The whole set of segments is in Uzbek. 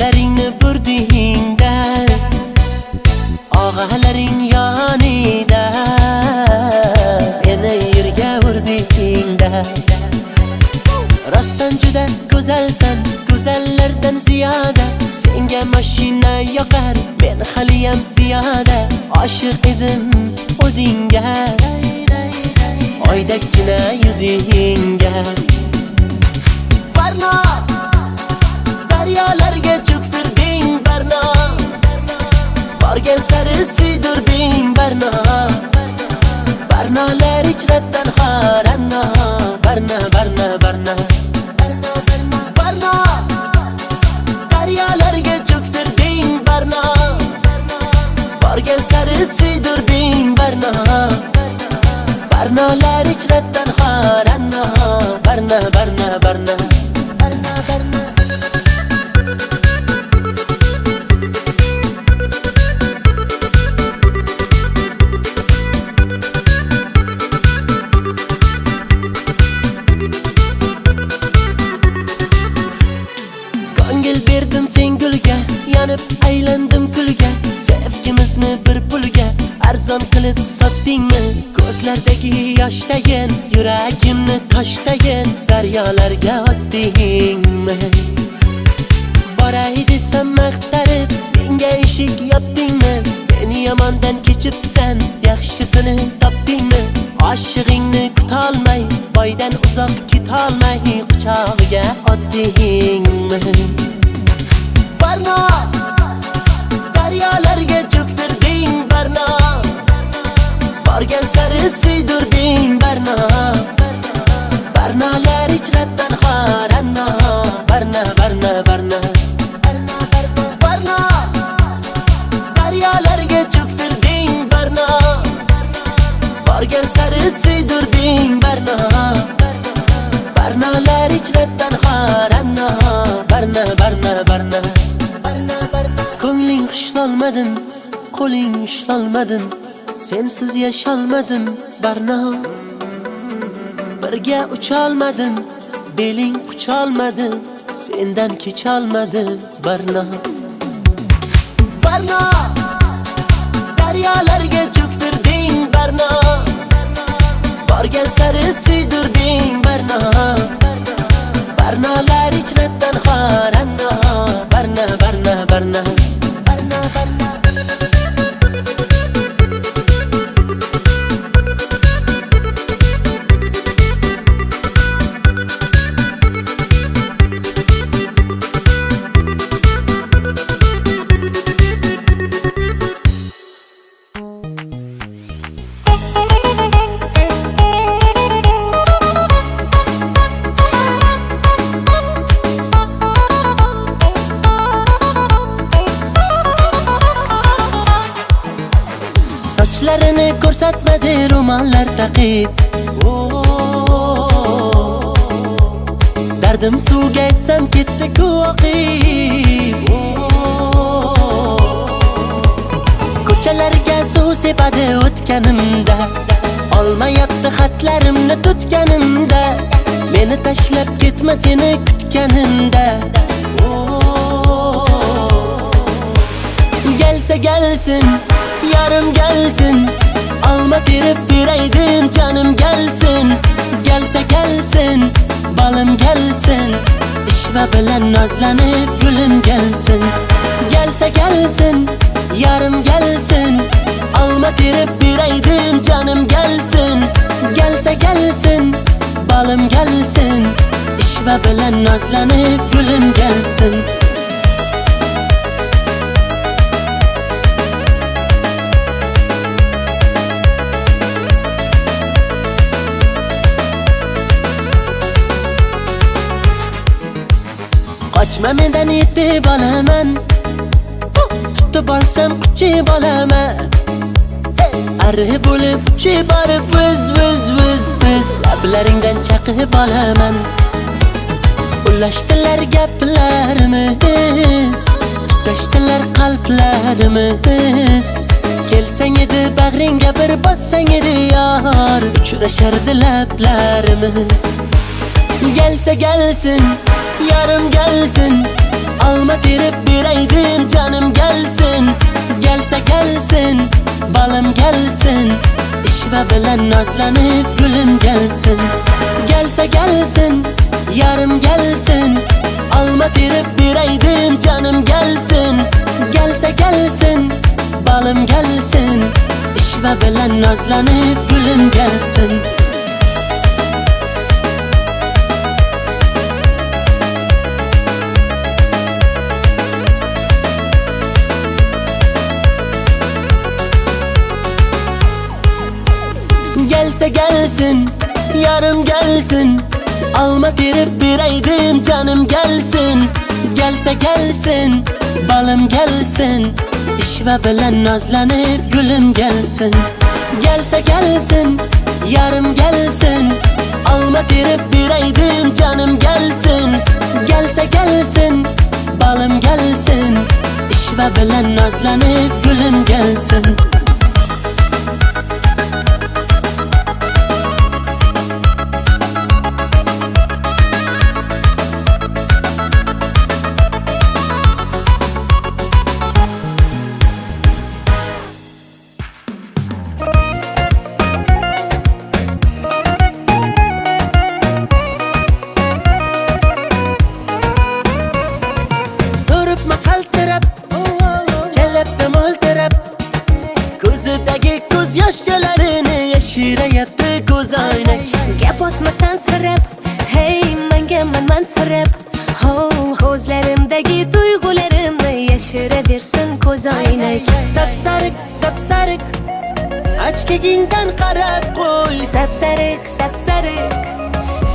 Akalaringni burdingda, og'alaring yonida, meni yerga urdingda. Rostdan juda go'zalsan, go'zallardan ziyoda. Senga mashina yoqar, men haliyam piyoda. Oshiq edim o'zingga, oydagina yuzingga. Barno, daryolarga cho'ktirding Barno, borgan sari suydirding Barno. Barnolar ichratan xoranno, Barno, Barno, Barno. Barno, daryolarga cho'ktirding Barno, borgan sari suydirding Barno. Barnolar ichratan xoranno, Barno, Barno, Barno. Ko'ngil berdim sen gulga, yanib aylandim kulga. Sevgimizni bir pulga arzon qilib sotdingmi? Ko'zlardagi yoshdayin, yuragimni toshdayin, daryolarga otdingmi? Boray desam maqtarib, menga eshik yopdingmi? Meni yomondan kechibsan, yaxshisini topdingmi? Oshig'ingni kutolmay, boydan uzoq ketolmay, quchog'iga otdingmi? Barno, daryolarga cho'ktirding Barno, borgan sari suydirding Barno. Barnolar ichratan xoranno, Barno, Barno, Barno. Barno, daryolarga cho'ktirding Barno, borgan sari suydirding Barno. Barnolar ichratan xoranno, Barno, Barno, Barno. Ko'ngling xushlolmadim, qo'ling ushlolmadim, sensiz yasholmadim Barno. Birga ucholmadim, beling qucholmadim, sendan kecholmadim Barno. Barno, daryolarga cho'ktirding Barno, borgan sari suydirding Barno. Barnolar ichratan xoranno, Barno, Barno, Barno. Sochlarini ko'rsatmadi ro'mollar taqib, dardim suvga aytsam ketdi-ku oqib. Ko'chalarga suv sepadi o'tganimda, olmayapti xatlarimni tutganimda, meni tashlab ketma seni kutganimda. Gelsa gelsin, yarım gelsin, alma terib beraydim canım gelsin. Gelse gelsin, balım gelsin, ishva bilan nozlanib gulum gelsin. Gelse gelsin, yarım gelsin, alma terib beraydim canım gelsin. Gelse gelsin, balım gelsin, ishva bilan nozlanib gulum gelsin. Qochma mendan yetib olaman, tutib olsam quchib olaman. Arri bo'lib uchib borib viz viz viz viz, lablaringdan chaqib olaman. Ulashdilar gaplarimiz, tutashdilar qalblarimiz. Kelsang edi bag'ringga bir bossang edi yor, uchrashardi lablarimiz. Gelse gelsin, yarım gelsin, Alma terib beraydim canım gelsin. Gelse gelsin, balım gelsin. İşva bilen nazlanıp gülüm gelsin. Gelse gelsin, yarım gelsin. Alma terib beraydim canım gelsin. Gelse gelsin, balım gelsin. İşva bilen nazlanıp gülüm gelsin. Gelse gelsin, yarım gelsin. Alma terib beraydim canım gelsin. Gelse gelsin, balım gelsin. İşva bilen nazlanıp gülüm gelsin. Gelse gelsin, yarım gelsin. Alma terib beraydim canım gelsin. Gelse gelsin, balım gelsin. İşva bilen nazlanıp gülüm gelsin. Ko'z yoshchalarini yashirayapti ko'zoynak. Gap otmasan sirab, hey menga mansirab. Ho, ko'zlarimdagi tuyg'ularimni yashiraversin ko'zoynak. Sapsariq, sapsariq, ochkagingdan qarab qo'y. Sapsariq, sapsariq,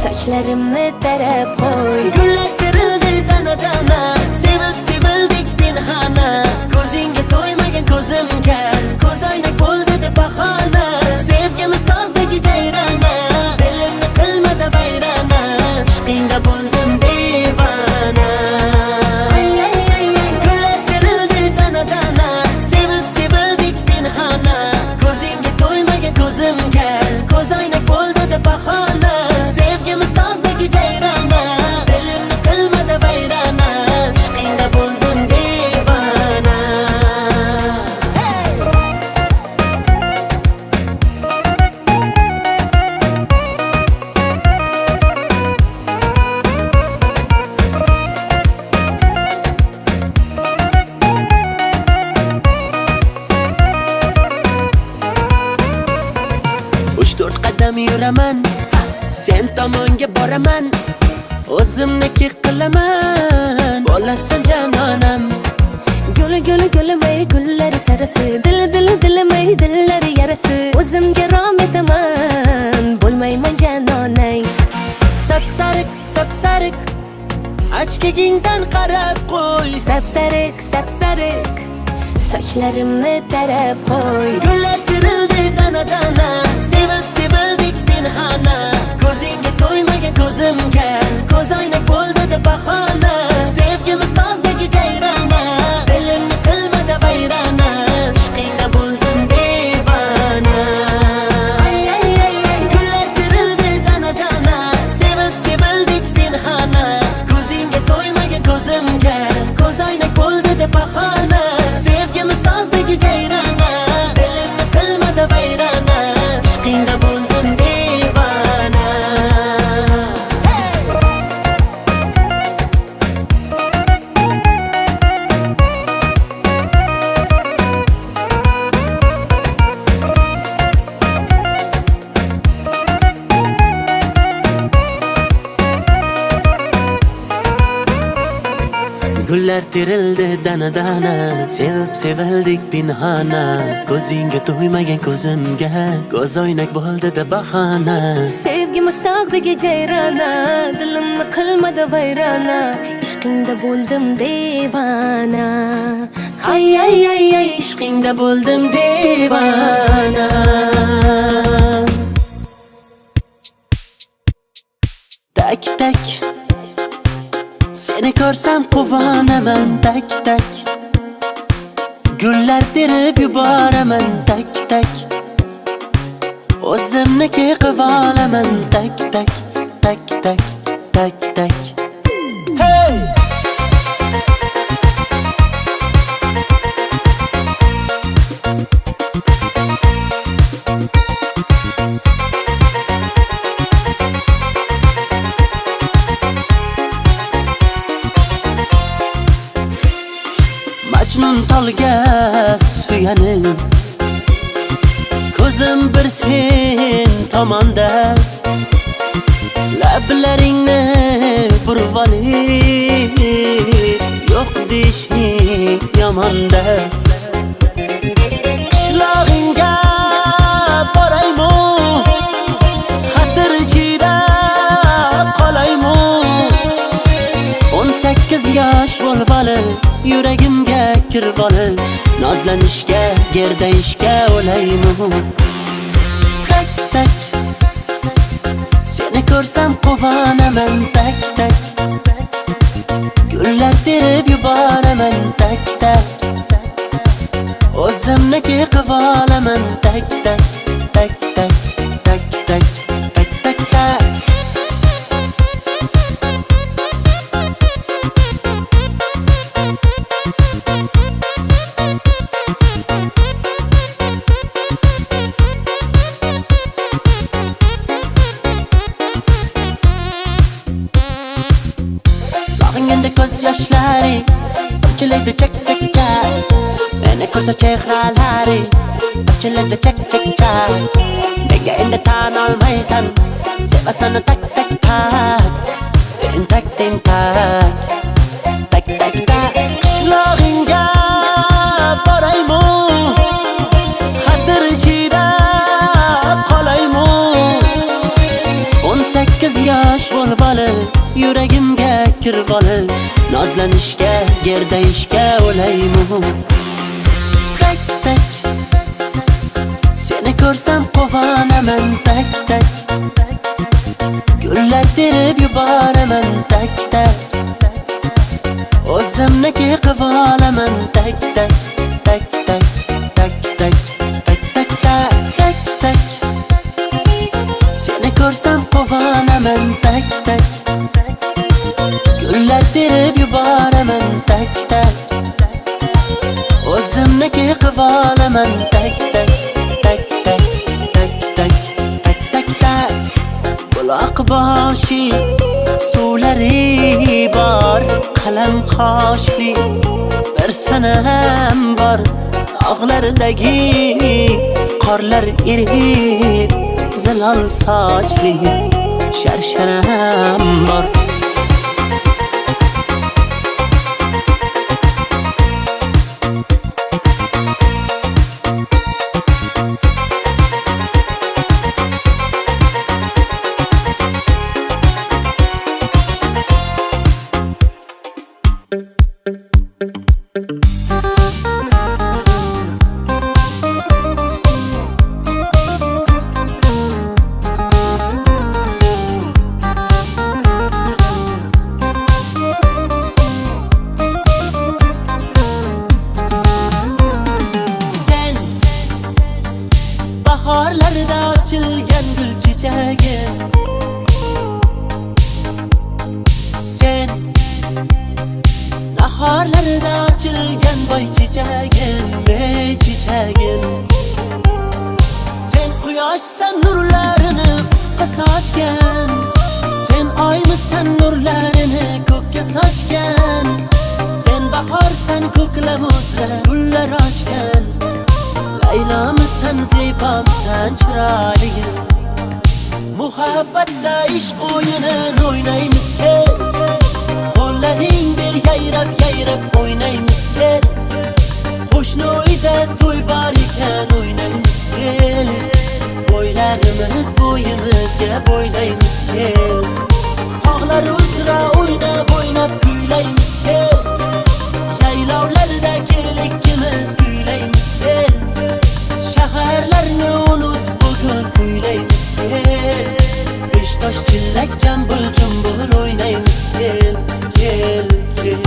sochlarimni tarab qo'y. Gullar terildi dana-dana, sevib sevildik pinhona. Ko'zingga to'ymagan ko'zim kar, ko'zoynak bo'ldi deb bahona. Sevgimiz tog'dagi jayrona, dilimni qilmadi vayrona. Ishqingda bo'ldim devona. Gullar terildi dana-dana, sevib sevildik pinhona. Ko'zingga to'ymagan ko'zim kar, ko'zoynak bo'ldi deb bahona. Sevgimiz tog'dagi jayrona, dilimni qilmadi vayrona. Ishqingda bo'ldim devona. Uch to'rt qadam yuraman, sen tomonga boraman. O'zimniki qilaman, bo'lasan janonam. Guli guli gulimay gullari sarasi, dilimay dillari yarasi. O'zimga rom etaman, bo'lmayman janonang. Sapsariq, sapsariq, ochkagingdan qarab qo'y. Sapsariq, sapsariq, sochlarimni tarab qo'y. Gullar terildi dana-dana, sevib sevildik pinhona. Ko'zingga to'ymagan ko'zim kar, ko'zoynak bo'ldi deb bahona. Sevgimiz tog'dagi jayrona, dilimni qilmadi vayrona. Ishqingda bo'ldim devona. Gullar terildi dana-dana, sevib sevildik pinhona. Ko'zingga to'ymagan ko'zim kar, ko'zoynak bo'ldi deb bahona. Sevgimiz tog'dagi jayrona, dilimni qilmadi vayrona. Ishqingda bo'ldim devona. Gullar terildi dana-dana, sevib sevildik pinhona. Ko'zingga to'ymagan ko'zimga, ko'zoynak bo'ldi deb bahona. Sevgimiz tog'dagi jayrona, dilimni qilmadi vayrona. Ishqingda bo'ldim devona. Ay ay ay ay, ishqingda bo'ldim devona. Tak tak, seni ko'rsam quvonaman. Tak tak, gullar terib yuboraman. Tak tak, o'zimniki qilolaman. Tak tak, tak tak, tak tak. Hey! Majnun tolga suyanib, ko'zim bir sen tomonda, lablaringni burib olib, yo'q deyishing yomonda. Qishlog'ingga boraymi, xatir ichida qolaymi? 18 yosh bo'lvali, yuragimga kirvali, nozlanishga, gerdayishga o'laymi? Tak tak, seni ko'rsam quvonaman, tak tak, gullar terib yuboraman, tak tak, o'zimniki qilib olaman, tak tak, tak tak, tak tak, tak tak tak. Sog'inganda ko'z yoshlari ochiladi chak chak chak, meni ko'rsa chehralari ochiladi chak chak chak. Nega endi tan olmaysan, sevasan tak tak tak, tak tak tak, tak tak tak. Qishlog'ingga boraymi, xatir ichida qolaymi? 18 yosh bo'lvali, yuragimga kirvali, nozlanishga, gerdayishga o'laymi? Tak tak, seni ko'rsam quvonaman, tak tak, gullar terib yuboraman, tak tak, o'zimniki qilib olaman, tak tak, tak tak, tak tak, tak tak tak, tak tak, seni ko'rsam quvonaman, tak tak, gullar terib yuboraman, tak tak, o'zimniki qilib olaman, tak tak, tak tak, tak tak, tak tak tak. Buloq boshi suvlari bor, qalam qoshli bir sanam bor, tog'lardagi qorlar erib, zilol sochli sharsharam bor. Bahorlarda ochilgan gul chechagi, sen nahorlarda ochilgan boy chechagim, ey chechagim. Sen quyoshsan, nurlarini ko'kka sochgan, sen oymisan, nurlarini ko'kka sochgan. Sen bahorsan, ko'klam o'sra gullar ochgan, Laylomisan, zebomisan, chiroyligim. Muhabbatda ishq o'yinin o'ynaymiz kel, qo'llaring ber yayrab yayrab o'ynaymiz kel. Qo'shni uyda to'y bor ekan o'ynaymiz kel, bo'ylarimiz bo'yimizga bo'ylaymiz kel. Tog'lar uzra o'ynab o'ynab kuylaymiz kel, yaylovlarda kel ikkimiz kuylaymiz kel. Shaharlarni unut bugun kuylaymiz kel, Beşiktaş chillak jambul jumbul o'ynaymiz kel, kel kel.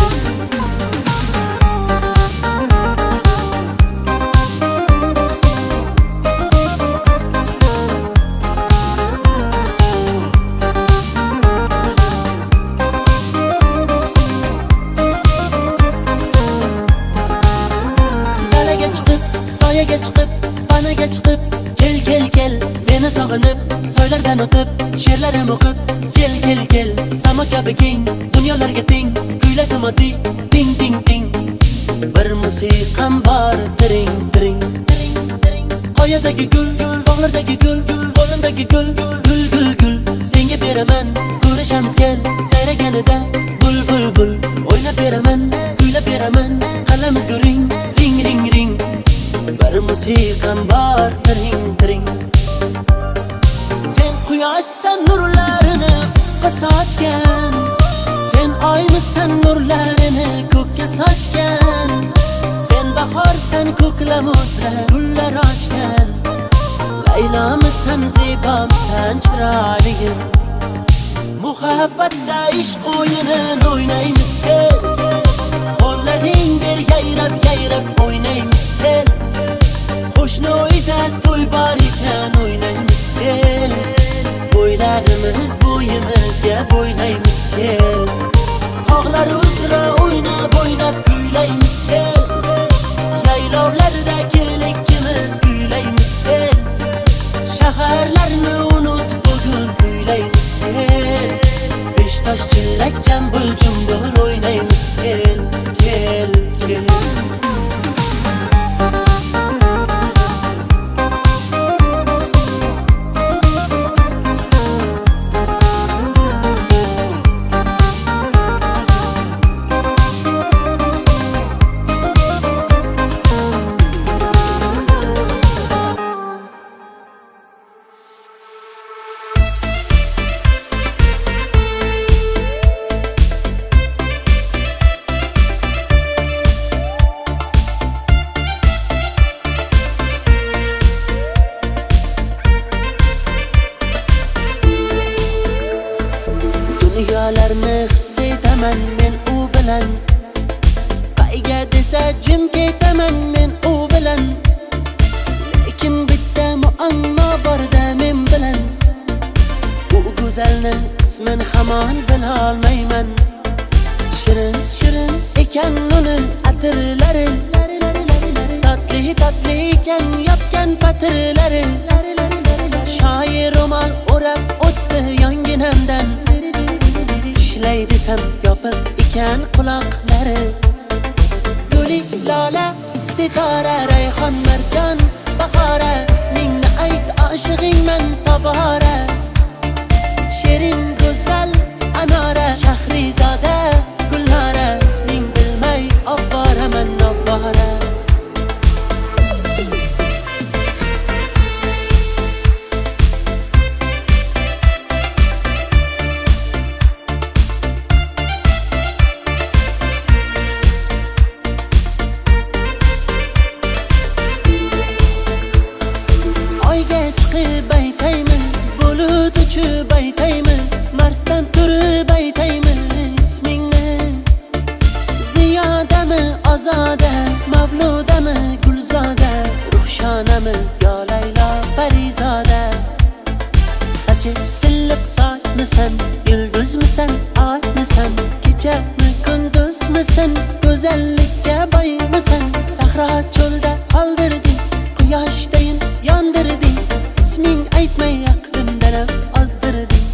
Dalaga chiqib, soyaga chiqib, panaga chiqib, kel kel kel, meni sog'inib, soylardan o'tib, she'rlarim o'qib, kel kel kel. Samo kabi keng, dunyolarga teng, kuyladim oddiy, ting ting ting. Bir musiqam bor tiring tiring qoyadagi gul bog'lardagi gul qo'limdagi gul senga beraman ko'rishamiz kel sayraganida bul o'ynab beraman kuylab beraman qalamiz ring bir musiqam bor tiring sen quyoshsan nurlarini ko'kka sochgan sen oymisan nurlarini ko'kka sochgan sen bahorsan ko'klam o'sra gullar ochgan Laylomisan zebomisan chiroyligim muhabbatda ishq o'yinin o'ynaymiz kel qo'llaring ber yayrab o'ynaymiz kel qo'shni uyda to'y bor ekan o'ynaymiz kel bo'ylarimiz bo'yimizga bo'ylaymiz kel tog'lar uzra o'ynab kuylaymiz kel yaylovlarda ikimiz kuylaymiz kel shaharlarni unut bugun kuylaymiz kel Beştaş chillak jambul jumbul o'ynaymiz kel Dunyolarni his etaman men u bilan qayga desa jim ketaman men u bilan lekin bitta muammo borda men bilan u go'zalni ismin hamon bilolmayman shirin ekan uni atirlari tatli ekan yopgan patirlari shoir ro'mol o'rab o'tdi yonginamdan Tishlay desam yopiq ekan quloqlari Guli, lola, sitora, rayhon, marjon, bahora Ismingni ayt oshig'ingman tobora Shirin, go'zal, anora, shahrizoda, gulnora Isming bilmay ovvoraman ovvora uchib aytaymi Marsdan turib aytaymi ismingni Ziyodami ozoda Mavludami gulzoda Ruhshonami yo Laylo Parizoda Sochi silliq sochmisan yulduzmisan oymisan kechami kunduzmisan go'zallikka boymisan Sahro cho'lda qoldirding quyoshdayin yondirding isming aytmay aqlimdan ozdirding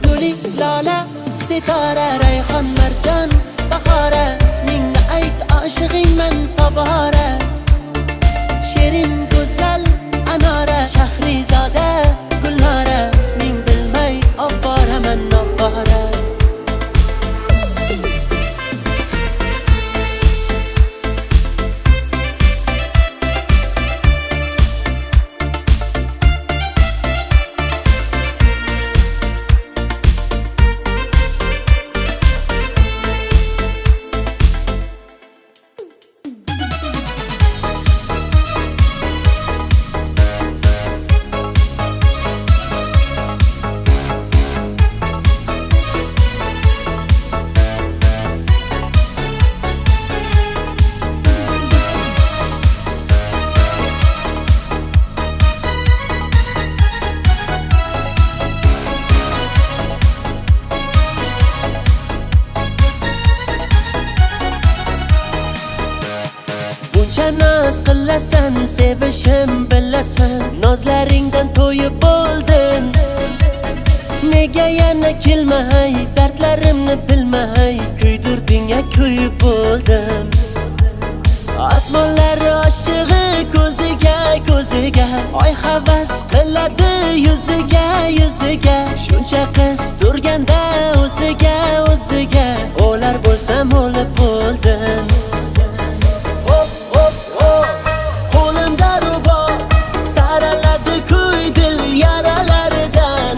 Guli, lola, sitora, rayhon, marjon, bahora Ismingni ayt oshig'ingman tobora Shirin, go'zal, anora, shahrizoda, gulnora Isming bilmay ovvoraman ovvora Naz qilasan, sevishim bilasan Nozlaringdan to'yib bo'ldim Nega yana kelmay Dardlarimni bilmay Kuydirding ya kuyib bo'ldim oy havas qiladi yuziga yuziga shuncha qiz turganda o'ziga o'ziga o'lar bo'lsam o'lib bo'ldim hop hop hop qo'limda rubob taraladi kuy dil yaralaridan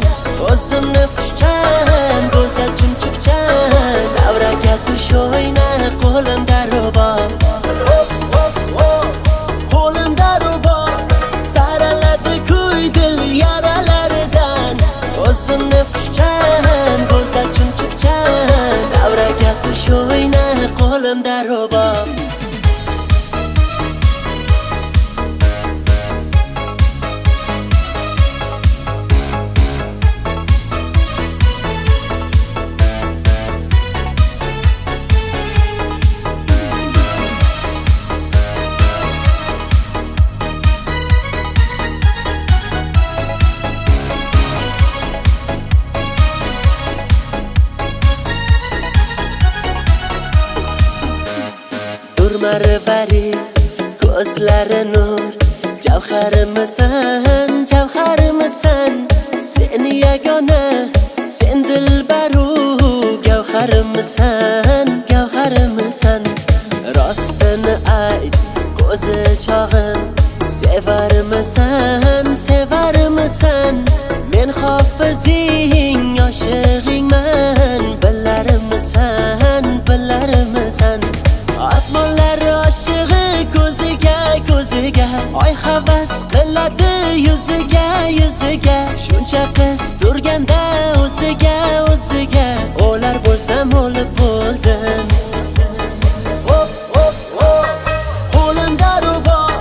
o'zimni xushchan go'zal chumchuqchan davraga tush o'yna qo'limda rubob hop hop hop qo'limda rubob taraladi kuy dil yaralaridan o'zimni xushchan go'zal chumchuqchan davraga tush o'yna qo'limda rubob Marvari ko'zlari nur javharimisan javharimisan sen yagona sen dilbaru gavharimisan gavharimisan rostini ayt ko'zi chog'im sevarmisan sevarmisan men hofizing yoshig'ingman bilarmisan bilarmisan osmonlar oshig'i ko'ziga ko'ziga oy havas qiladi yuziga yuziga shuncha qiz turganda o'ziga o'ziga o'lar bo'lsam o'lib bo'ldim hop hop hop qo'limda rubob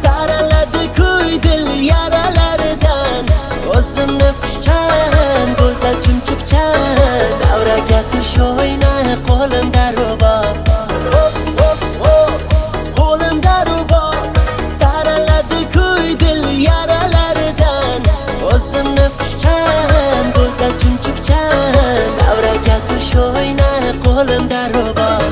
taraladi kuy dil yaralaridan o'zimni xushchan go'zal chumchuqchan davraga tush o'yna qo'limda rubob o'zimni xushchan go'zal chumchuqchan davraga tush o'yna qo'limda rubob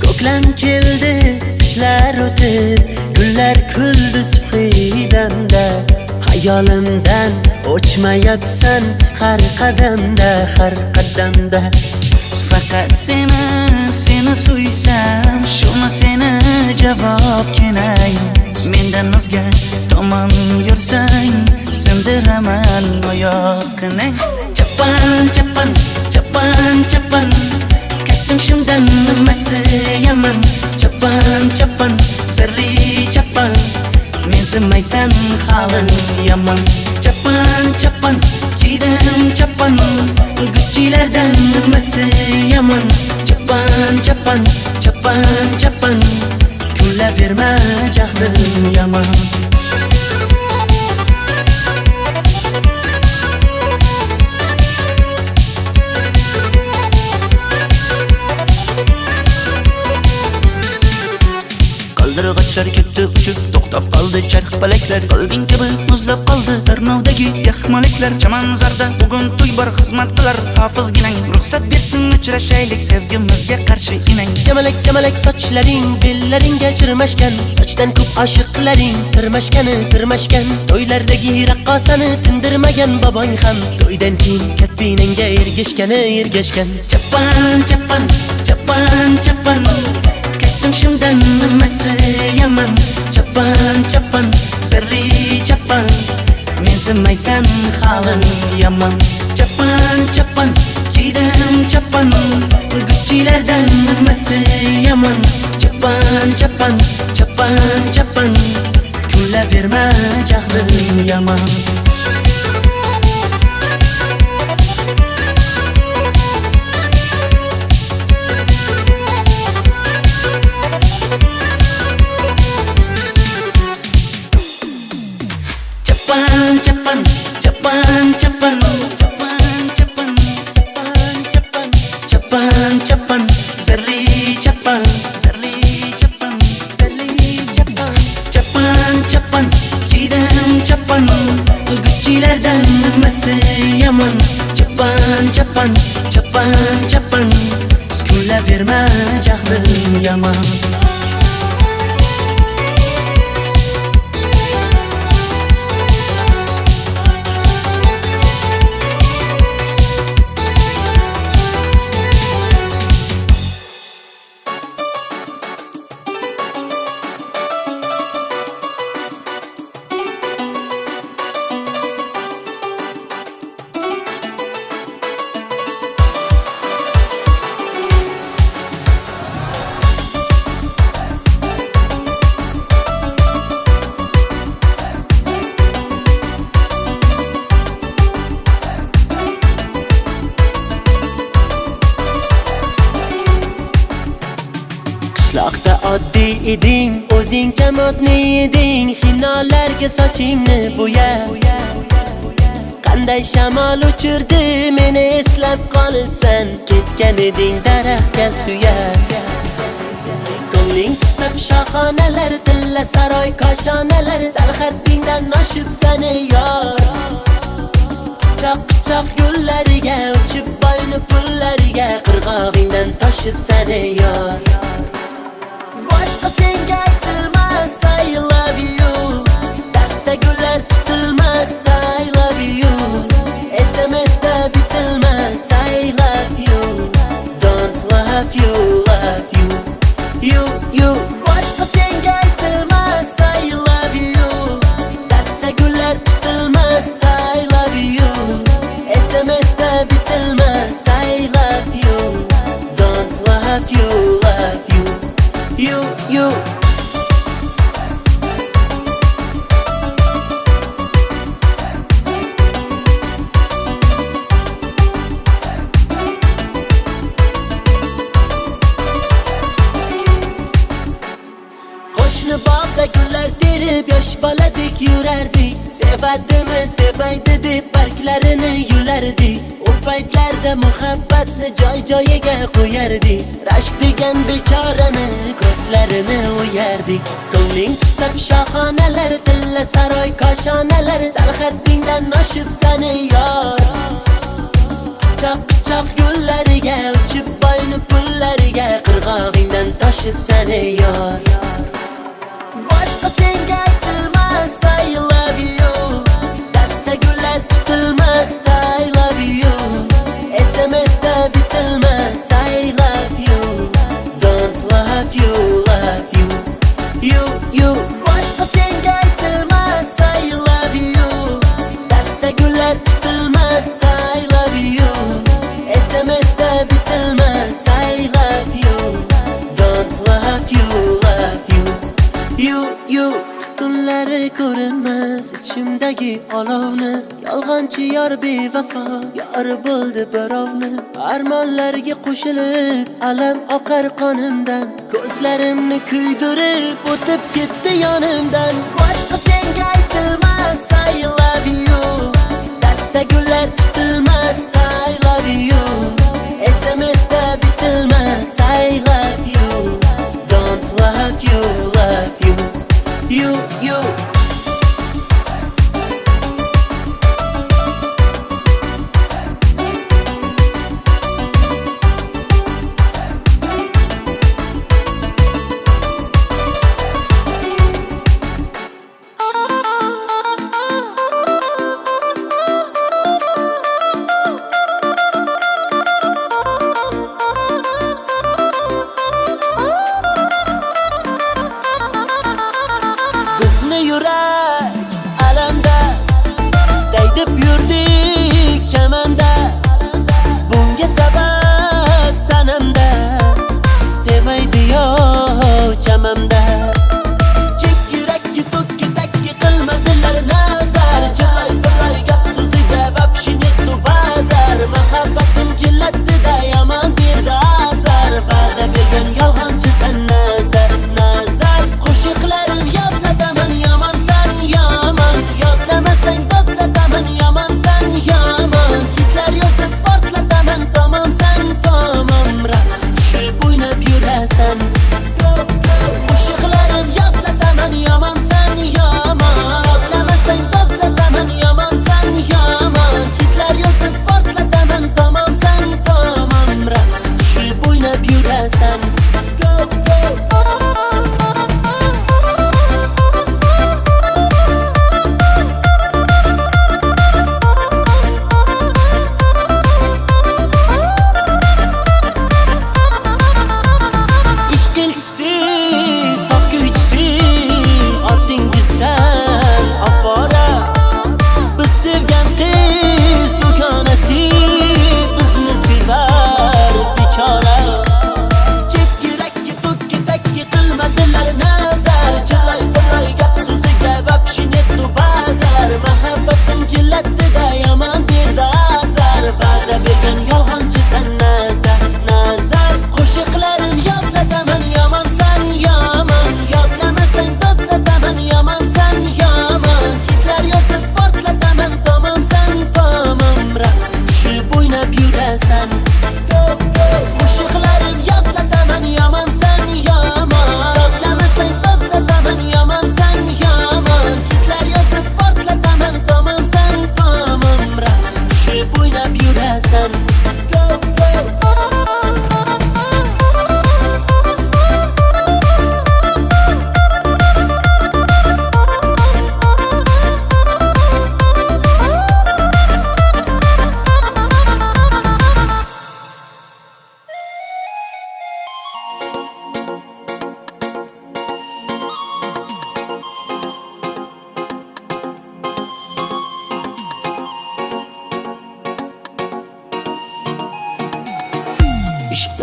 Ko'klam keldi, qishlar o'tib, gullar kuldi subhi damda. Hayolimdan o'chmayapsan har qadamda, har qadamda. Faqat seni suysam, shuni seni javob kenay. Mendan o'zga tomon yursang, sindiraman oyoqni. Chapan, chapan, chapan, chapan. Kastim shundan nimasi yaman. Chapan, chapan, sirli chapan. Men sinmaysan halim yaman. Chapan, chapan, kiydim chapan. Guccilardan nimasi yaman. Chapan, chapan, chapan, chapan. Kulaverma jahlim yaman. Qaldirg'ochlar ketdi uchib, to'xtab qoldi charx palaklar. Qalbing kabi muzlab qoldi tarnovdagi yaxmalaklar. Chamanzorda bugun to'y bor, xizmat qilar hofizginang. Ruxsat bersin uchrashaylik, sevgimizga qarshi inang. Jamalak jamalak sochlaring, bellaringga chirmashgan. Sochdan ko'p oshiqlaring, tirmashgan. To'ylardagi raqqosani tindirmagan bobong ham. To'ydan keyin kattbinanga ergashgan. Chapan, chapan, chapan, chapan. Kastim shundan nimasi yaman. Chapan, chapan, sirli chapan. Men sinmaysan halim yaman. Chapan, chapan, kiydim chapan. Guccilardan nimasi yaman. Chapan, chapan, chapan, chapan. Kulaverma kulaverma jahlim yomon. Cepan, cepan, cepan, cepan, cepan, cepan, cepan, cepan, cepan, cepan, zerli cepan, zerli cepan, zerli cepan, cepan, cepan, gidem cepan, güççilerden nefesi yaman. Cepan, cepan, cepan, cepan, kulaverma jahlim yaman. Qishloqda oddiy eding, o'zingcha modni eding, xinolarga sochingni bo'ya. Qanday shamol uchirdi meni eslab qolibsan, ketgan eding daraxtga suya. Ko'ngling tusab shoxonalar, tilla saroy koshonalar, sal haddingdan oshib sani yor. Quchoq yo'llariga uchib boyni pullariga, qirg'og'ingdan toshib sani yor. Boshqa senga aytilmas I love you, dasta gullar tutilmas I love you, SMS'da bitilmas I love you, don't love you, love you, you. Boshqa senga aytilmas I love you, dasta gullar tutilmas I love you, SMS'da bitilmas I love you, don't love you, love you, you. Qo'shni bog'da gullar terib yosh boladek yurardik, sevadimi sevmaydi deb barglarini yulardik. O paytlarda muhabbatni joy-joyiga qo'yardik, rashk degan bechorani ko'zlarini o'yardik. Ko'ngling tusab shoxonalar, tilla saroy koshonalar, sal haddingdan oshib sani yor. Quchoq yo'llariga uchib boyni pullariga, qirg'og'ingdan toshib sani yor. Boshqa senga aytilmas I love you, dasta gullar tutilmas I love you, SMS'da bitilmas I love you, don't love you, love you, you. Boshqa senga aytilmas I love you, dasta gullar tutilmas I love you, SMS'da bitilmas I love you, don't love you, love you. Tutunlari ko'rinmas ichimdagi olovni, yolg'onchi yor bevafo yor bo'ldi birovni. Armonlarga qo'shilib alam oqar qonimdan, ko'zlarimni kuydirib o'tib ketdi yonimdan. Boshqa senga aytilmas I love you, dasta gullar tutilmas I love you, SMS'da bitilmas I love you, don't love you, love you, you.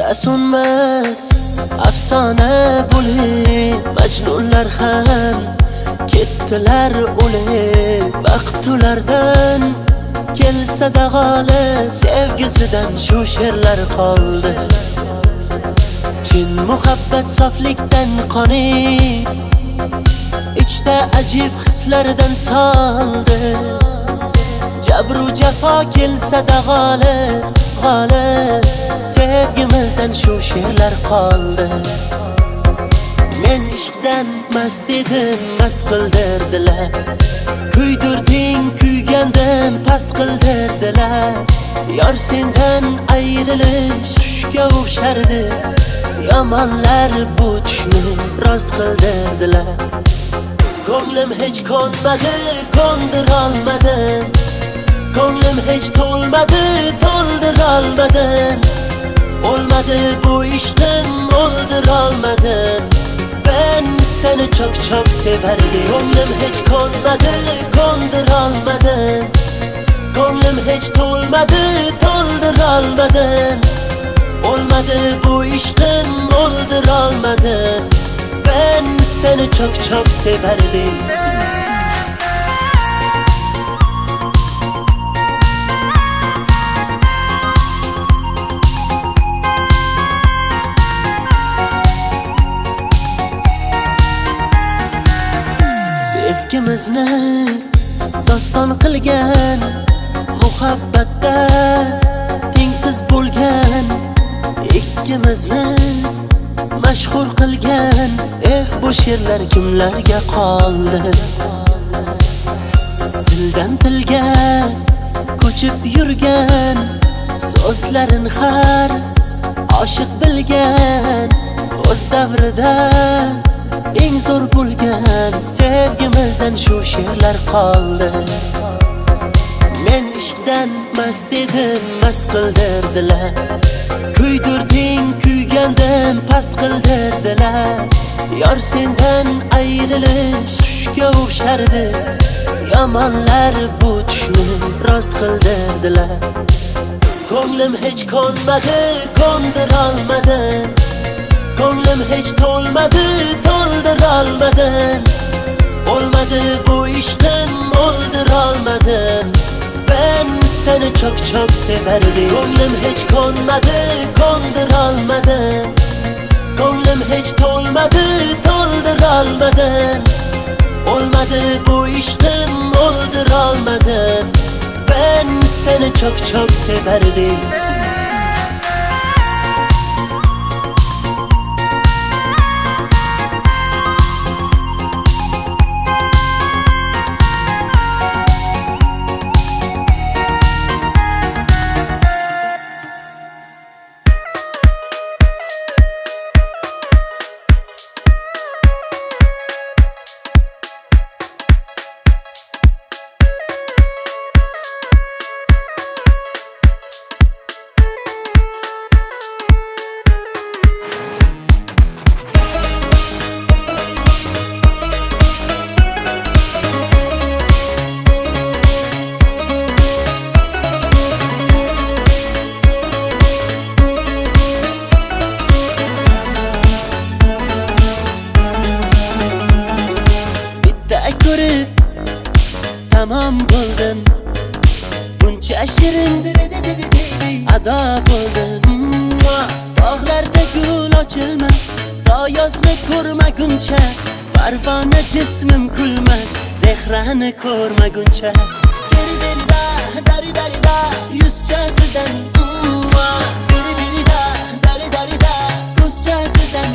ichida so'nmas afsona bo'lib majnunlar ham ketdilar o'lib. Vaqt ulardan kelsa dag'ali, sevgisidan shu she'rlar qoldi. Chin muhabbat soflikdan qonib, ichda ajib hislardan soldi. Jabru jafo kelsa dag'ali, g'olib, sevgimizdan shu she'rlar qoldi. Men ishqdan mast edim, mast qildirdilar. Kuydirding, kuygandan past qildirdilar. Yor sendan ayrilish tushga o'xshardi. Yomonlar bu tushni rost qildirdilar. Ko'nglim hech ko'nmadi, ko'ndirolmadim. Ko'nglim hech to'lmadi, to'ldirolmadim. Olmadı bu ishqim, o'ldirolmadim. Ben seni çok çok severdim. Ko'nglim hech ko'nmadi, ko'ndirolmadim. Ko'nglim hech to'lmadi, to'ldirolmadim. Olmadı bu ishqim, o'ldirolmadim. Ben seni çok çok severdim. Sevgimizni doston qilgan, muhabbatda tengsiz bo'lgan, ikkimizni mashhur qilgan. Bu she'rlar kimlarga qoldi? Tildan tilga ko'chib yurgan, so'zlarin har oshiq bilgan. O'z davrida eng zo'r bo'lgan sevgimizdan shu she'rlar qoldi. Men ishqdan mast edim, mast qildirdilar. Kuydirding, kuygandan past qildirdilar. Yor sendan ayrilish tushga o'xshardi. Yomonlar bu tushni rost qildirdilar. Ko'nglim hech ko'nmadi, ko'ndirolmadim. Ko'nglim hech to'lmadi, to'ldirolmadim. Olmadı bu ishqim, o'ldirolmadim. Ben seni çok çok severdim. Ko'nglim hech ko'nmadi, ko'ndirolmadim. Ko'nglim hech to'lmadi, to'ldirolmadim. Olmadı bu ishqim, o'ldirolmadim. Ben seni çok çok severdim. Tamam buldum, buncha shirin ado buldum. Dog'larda gul ochilmas, doyozni ko'rmaguncha. Parvona jismim kulmas, zehrani ko'rmaguncha. Dari-dari-da, yuzchasidan Diri-diri-da, dari-dari-da, ko'zchasidan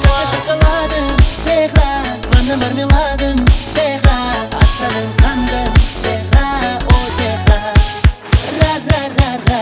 Shokoladim, zehra, mana marmeladim, zehra. Asalim qandim, zehra, o zehra. Ra-ra-ra-ra.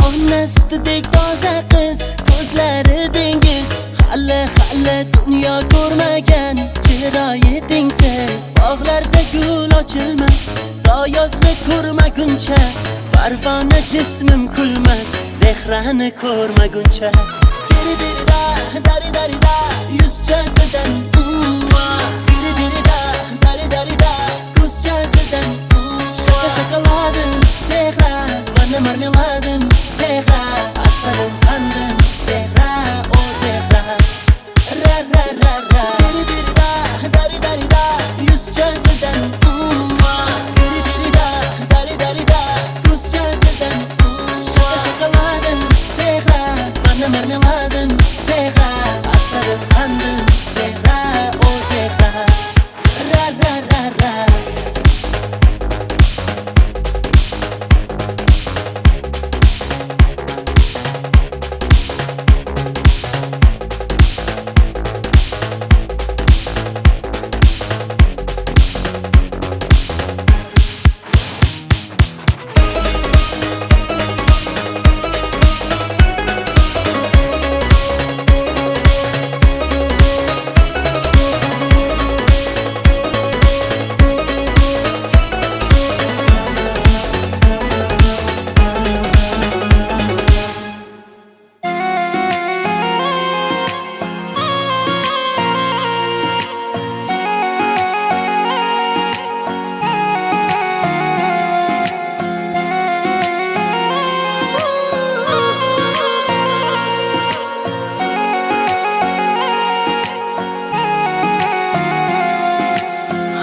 Ona sutidek toza qiz, ko'zlari dengiz. Hali dunyo ko'rmagan chiroyi tengsiz. Bog'larda gul ochilmas, doyozni ko'rmaguncha. Parvona jismim kulmas zehrani ko'rmaguncha. Diri-diri-da, dari-dari-da, yuzchasidan Diri-diri-da, dari-dari-da, ko'zchasidan Shaka-shakaladim, zehra, mana marmeladim, zehra, asalim qandim, zehra, o zehra. Ra-ra-ra-ra, diri-diri-da, dari-dari-da, yuzchasidan Diri-diri-da, dari-dari-da, ko'zchasidan Shaka-shakaladim, zehra, mana marmeladim, zehra, asalim qandim, zehra, o zehra. Ra-ra-ra-ra.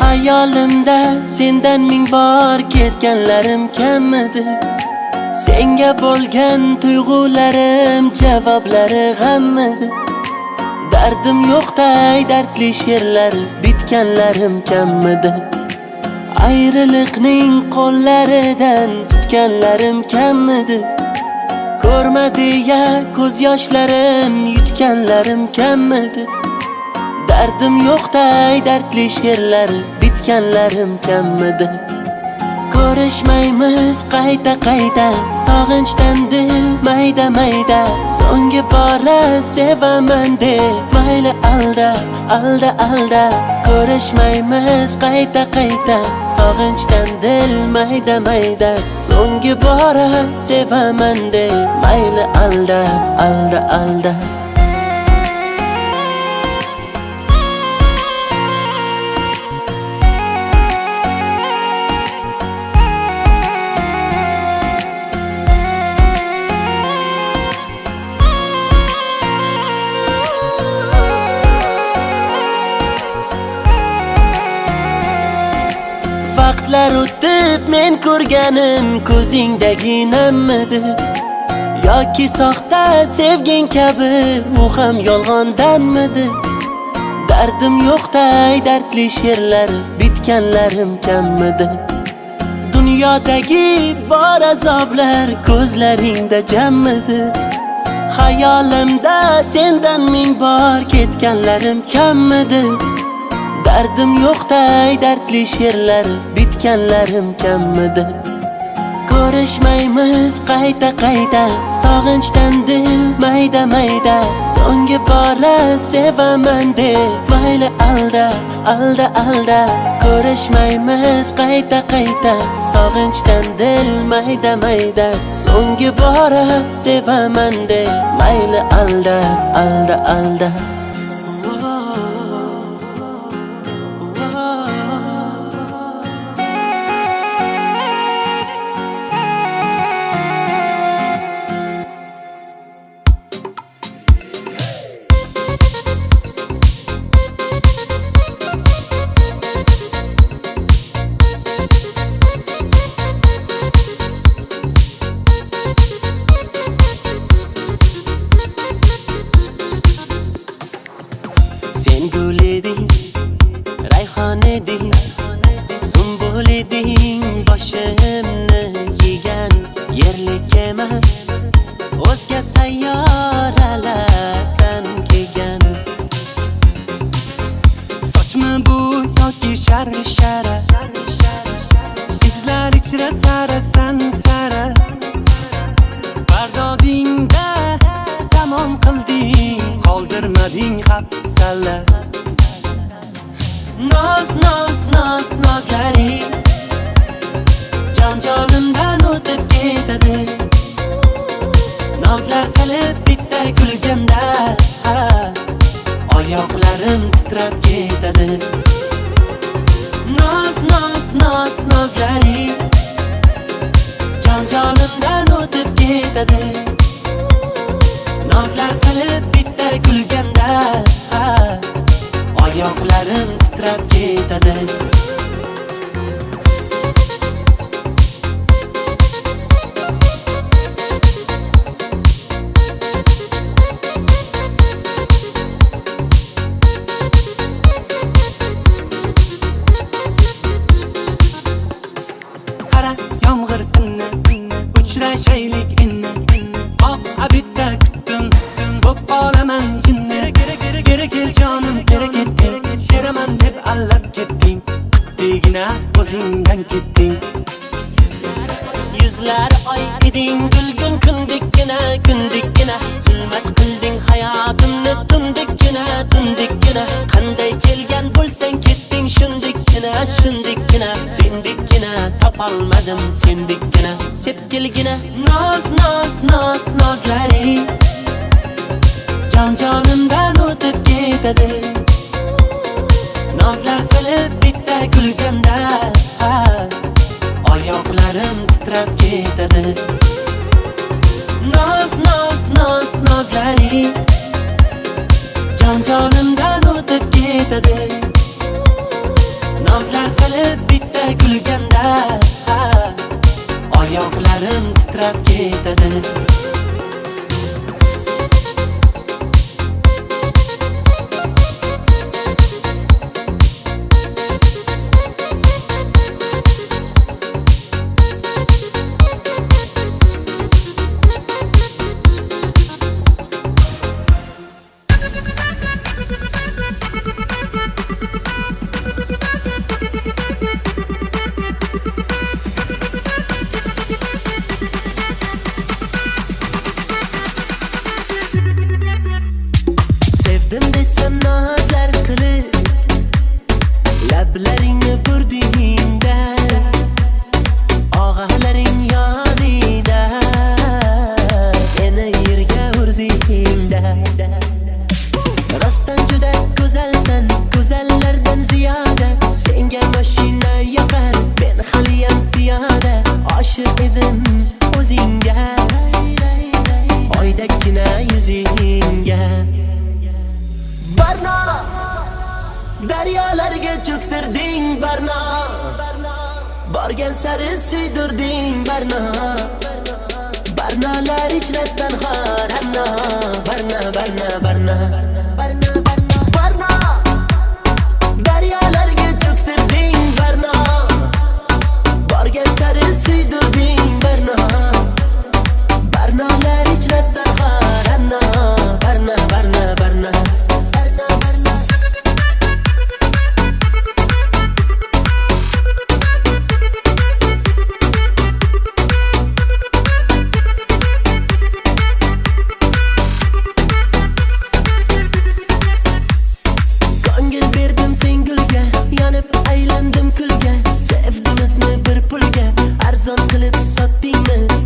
Hayolimda sendan ming bor ketganlarim kammidi. Senga bo'lgan tuyg'ularim javoblari g'ammidi. Dardim yo'qday dardli she'rlar bitganlarim kammidi. Ayriliqning qo'llaridan tutganlarim kammidi. Ko'rmadi-ya ko'z yoshlarim yutganlarim kammidi. Dardim yo'qday dardli she'rlar bitganlarim kammidi. Ko'rishmaymiz qayta-qayta, sog'inchdan dil mayda-mayda. So'nggi bora sevaman deb mayli alda, alda, alda. Ko'rishmaymiz qayta-qayta, sog'inchdan dil mayda-mayda. So'nggi bora sevaman deb mayli alda, alda, alda. Vaqtlar o'tib men ko'rganim ko'zingdagi nammidi? Yoki soxta sevging kabi u ham yolg'ondanmidi? Dardim yo'qday dardli she'rlar bitganlarim kammidi. Dunyodagi bor azoblar ko'zlaringda jammidi. Hayolimda sendan ming bor ketganlarim kammidi. Dardim yo'qday dardli she'rlar bitganlarim kammidi. Ko'rishmaymiz qayta-qayta, sog'inchdan dil mayda-mayda. So'nggi bora sevaman deb mayli alda, alda, alda. Ko'rishmaymiz qayta-qayta, sog'inchdan dil mayda-mayda. So'nggi bora sevaman deb mayli alda, alda, alda. Sen gul eding, rayhon eding, sumbul eding, boshimni yegan yerlik emas, o'zga sayyoralardan kelgan. Sochmi bu yoki shara, izlar ichra sarasan sara. Pardozingda tamom qilding, qoldirmading hapsala. Nozlaring jon jonimdan o'tib ket. titrab ketadi. Nozlaring jonimdan o'tib ketadi. Nozlar qilib bitta kulganda oyoqlarim titrab ketadi. Yomg'ir tinni uchrashaylik inni bitta kutdim bo'p qolaman jinni. Geri kel jonim, geri ketding, sheraman deb allab ketding, kutdigina o'zingdan ketding. Yuzlari oy eding, gulgun kundikkina zulmat qilding hayotimni tundikkina. Qanday kelgan bo'lsang ketding shundikkina. Sendikkina topolmadim sendikkina. Sepkilgina nozlaring jonimdan o'tib ketadi. Nozlar qilib bitta kulganda oyoqlarim titrab ketadi. Nozlaring jonimdan o'tib ketadi. Nozlar qilib bitta kulganda oyoqlarim titrab ketadi. Sevdim desam nazlar qilib lablaringni burdingda, og'alaring yonida meni yerga urdingda. Rostdan juda go'zalsan, go'zallardan ziyoda. Senga mashina yoqar, men haliyam piyoda. Oshiq edim o'zingga, oydakkina yuzingga. Barno daryolarga cho'ktirding, Barno borgan sari suydirding, Barno barnolar ichratdan xoranno. Barno daryolarga cho'ktirding, Barno borgan sari suydirding, Barno barnolar ichratdan xoranno. Barno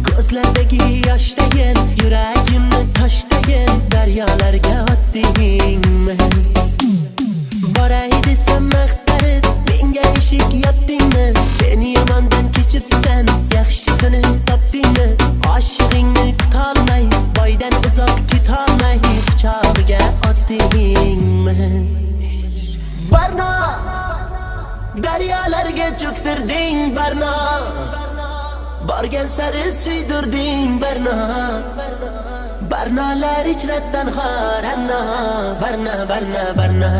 ko'zlardagi yoshdagan, yuragimni toshdagan daryolarga otdingmi? Boray desam maqtarib menga eshik yopdingmi? Meni yomondan kechibsan, yaxshisini topdingmi? Oshig'ingni kutolmay, boydan uzoq ketolmay quchog'iga otdingmi? Barno daryolarga cho'ktirding, Barno borgan sari suydirding, Barno barnolar ichratdan xoranno. Barno